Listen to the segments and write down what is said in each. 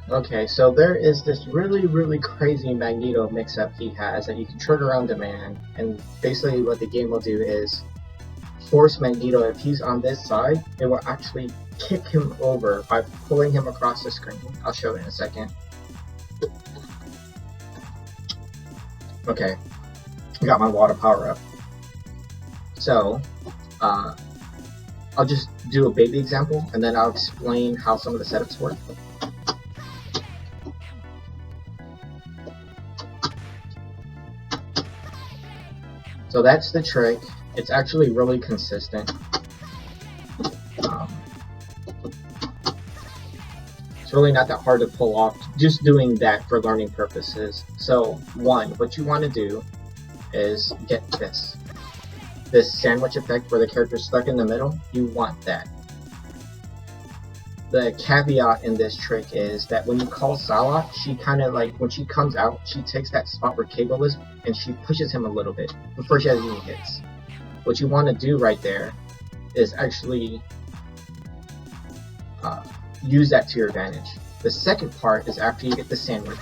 Okay, so there is this really crazy Magneto mix-up he has that you can trigger on demand, and basically what the game will do is force Magneto, if he's on this side, it will actually kick him over by pulling him across the screen. I'll show it in a second. Okay, I got my water power up. So, I'll just do a baby example, and then I'll explain how some of the setups work. So that's the trick. It's actually really consistent. It's really not that hard to pull off, just doing that for learning purposes. So one, what you want to do is get this sandwich effect where the character's stuck in the middle. You want that. The caveat in this trick is that when you call Psylocke, she kind of like, when she comes out, she takes that spot where Cable is and she pushes him a little bit before she has any hits. What you want to do right there is actually use that to your advantage. The second part is after you get the sandwich,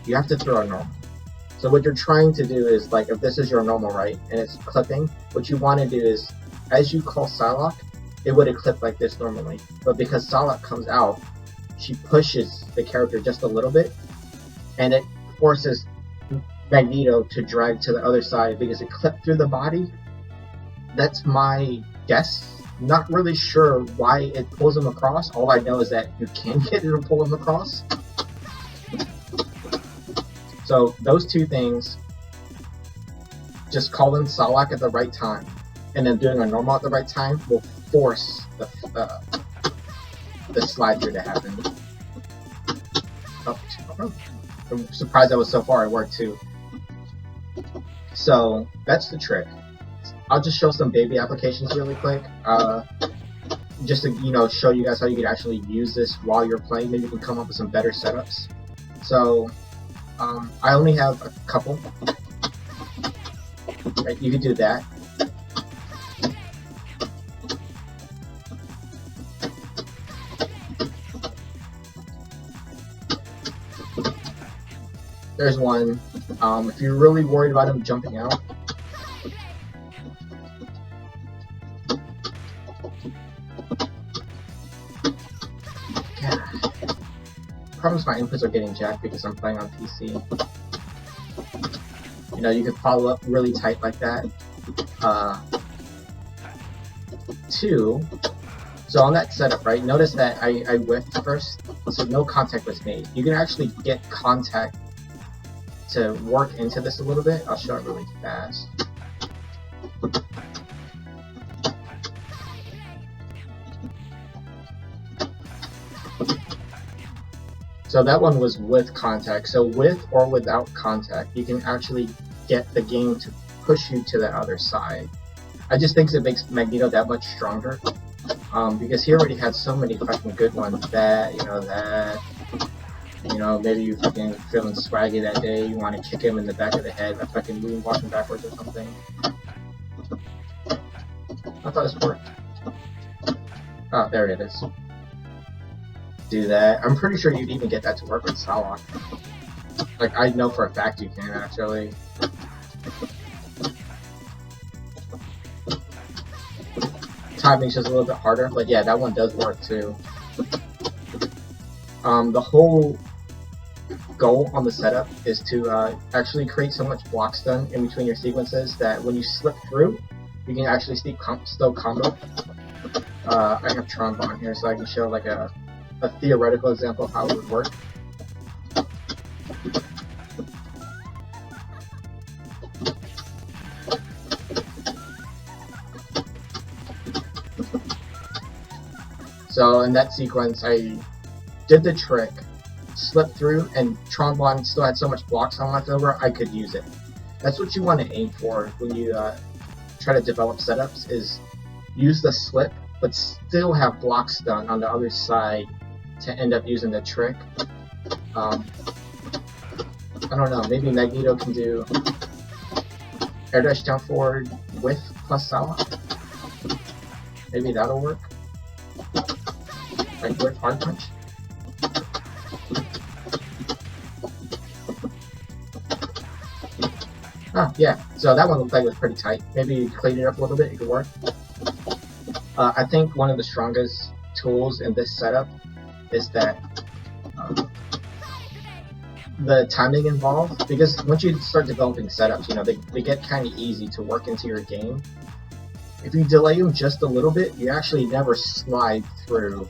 you have to throw a normal. So what you're trying to do is, like, if this is your normal, right, and it's clipping, what you want to do is, as you call Psylocke, it would have clipped like this normally. But because Psylocke comes out, she pushes the character just a little bit, and it forces Magneto to drag to the other side because it clipped through the body. That's my guess. Not really sure why it pulls him across. All I know is that you can get it to pull him across. So those two things, just calling Psylocke at the right time and then doing a normal at the right time, will force the slide through to happen. Oh, I'm surprised that was so far. It worked too. So that's the trick. I'll just show some baby applications really quick, just to show you guys how you can actually use this while you're playing. Maybe you can come up with some better setups. So I only have a couple. Right, you could do that. There's one. If you're really worried about him jumping out, promise my inputs are getting jacked because I'm playing on PC. You can follow up really tight like that. Two, so on that setup, right, notice that I whiffed first, so no contact was made. You can actually get contact to work into this a little bit. I'll show it really fast. So that one was with contact. So with or without contact, you can actually get the game to push you to the other side. I just think it makes Magneto that much stronger, because he already had so many fucking good ones. Maybe you fucking feeling swaggy that day, you want to kick him in the back of the head by fucking moonwalking backwards or something. I thought this worked. Oh, there it is. Do that. I'm pretty sure you'd even get that to work with Psylocke. Like, I know for a fact you can, actually. Timing's just a little bit harder, but yeah, that one does work too. The whole goal on the setup is to actually create so much block stun in between your sequences that when you slip through, you can actually still combo. I have Trombone here, so I can show like a theoretical example of how it would work. So in that sequence, I did the trick, slipped through, and Trombone still had so much block stun left over, I could use it. That's what you want to aim for when you try to develop setups, is use the slip, but still have block stun on the other side to end up using the trick. I don't know, maybe Magneto can do air dash down forward with plus Psylocke. Maybe that'll work. Like with hard punch. Oh, yeah. So that one looked like it was pretty tight. Maybe you clean it up a little bit, it could work. I think one of the strongest tools in this setup is that the timing involved, because once you start developing setups, you know, they get kind of easy to work into your game. If you delay them just a little bit, you actually never slide through.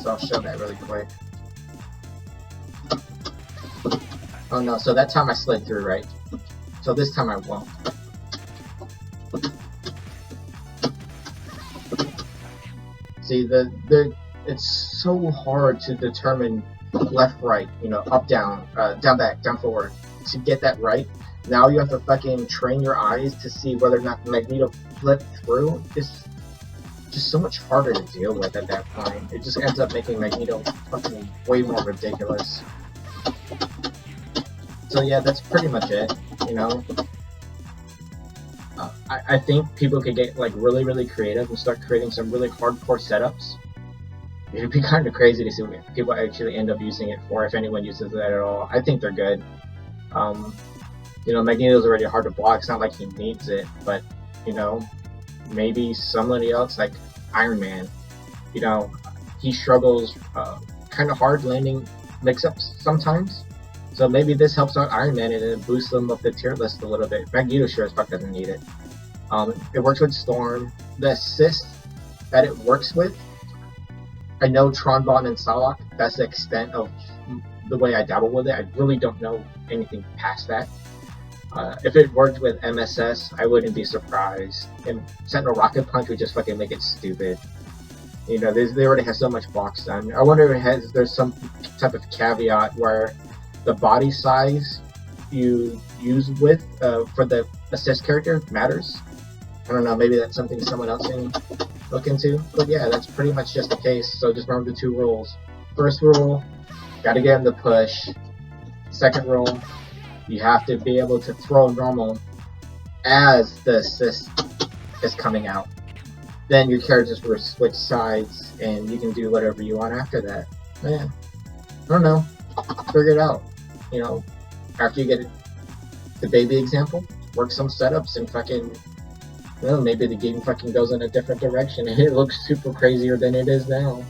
So I'll show that really quick. Oh no, so that time I slid through, right? So this time I won't. See, it's so hard to determine left, right, you know, up, down, down, back, down, forward, to get that right. Now you have to fucking train your eyes to see whether or not the Magneto flipped through. It's just so much harder to deal with at that point. It just ends up making Magneto fucking way more ridiculous. So yeah, that's pretty much it, you know. I think people could get like really creative and start creating some really hardcore setups. It'd be kind of crazy to see what people actually end up using it for, if anyone uses it at all. I think they're good. You know, Magneto's already hard to block. It's not like he needs it, but you know, maybe somebody else like Iron Man, you know, he struggles kind of hard landing mix-ups sometimes. So maybe this helps out Iron Man and it boosts them up the tier list a little bit. Magneto sure as fuck doesn't need it. It works with Storm. The assist that it works with, I know Tronbot and Salak, that's the extent of the way I dabble with it. I really don't know anything past that. If it worked with MSS, I wouldn't be surprised. And Sentinel Rocket Punch would just fucking make it stupid. You know, they already have so much box done. I wonder if there's some type of caveat where the body size you use with for the assist character matters. I don't know, maybe that's something someone else can look into. But yeah, that's pretty much just the case. So just remember the 2 rules. First rule, gotta get him to push. Second rule, you have to be able to throw normal as the assist is coming out. Then your characters will switch sides and you can do whatever you want after that. Yeah, I don't know. Figure it out. You know, after you get the baby example, work some setups and fucking, well, maybe the game fucking goes in a different direction and it looks super crazier than it is now.